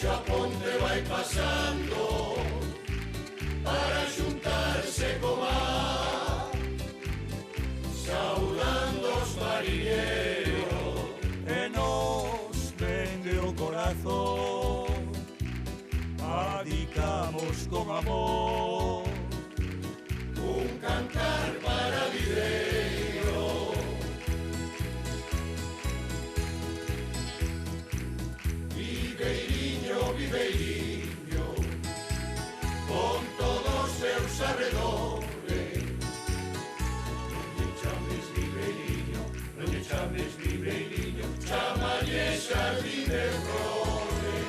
xa ponte vai pasando para xuntarse co mar, saudando os mariñeiros. E nos vende o corazón, adicamos con amor un cantar para videiro. Viveiriño, viveiriño, con todos os seus arredores. Non lle chames viveiriño, non lle chames viveiriño, chamalle xardín de flores.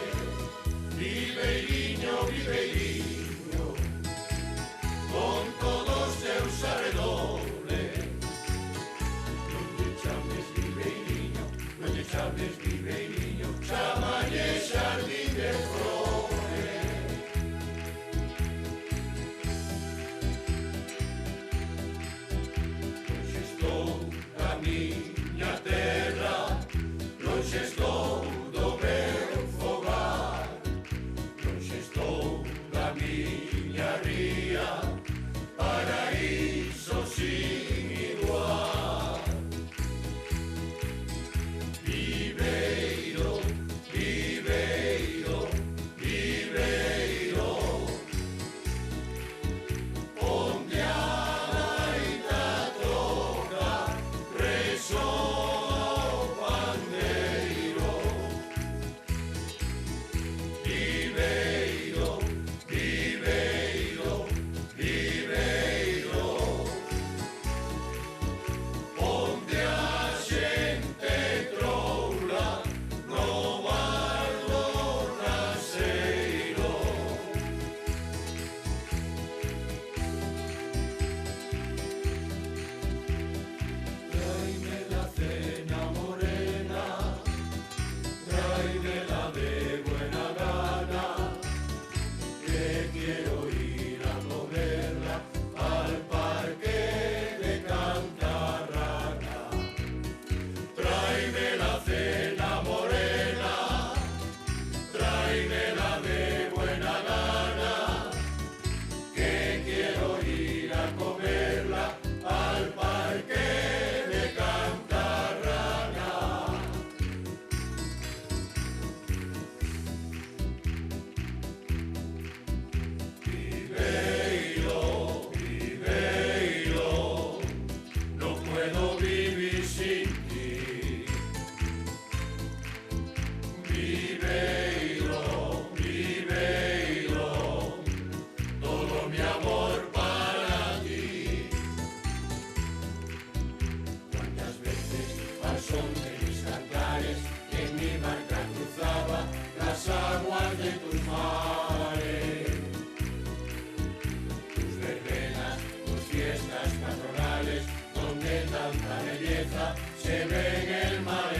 Viveiriño, viveiriño, con todos os seus arredores. Non lle chames viveiriño, non lle chames viveiriño, chamalle xardín de flores. Lonxe estou da miña terra, lonxe estou do meu fogar, lonxe estou da miña ría, paraíso sin igual. Viveiro, viveiro, viveiro, onde a gaita toca, resoa o pandeiro. Viveiro, viveiro, viveiro, onde a xente troula no bar do raseiro. Traime la cena morena, traime la de buena gana, que quiero ir a comerla al parque de Cantarrana. Tráeme la cena morena, tráeme la de buena gana, que quiero ir a comerla al parque de Cantarrana. Viveiro, viveiro, no puedo vivir sin ti. Viveiro, viveiro, todo mi amor para ti. Cuántas veces al son de mis cantares en mi barca cruzaba las aguas de tus mares. Tus verbenas, tus fiestas patronales, donde tanta belleza se ve en el mar.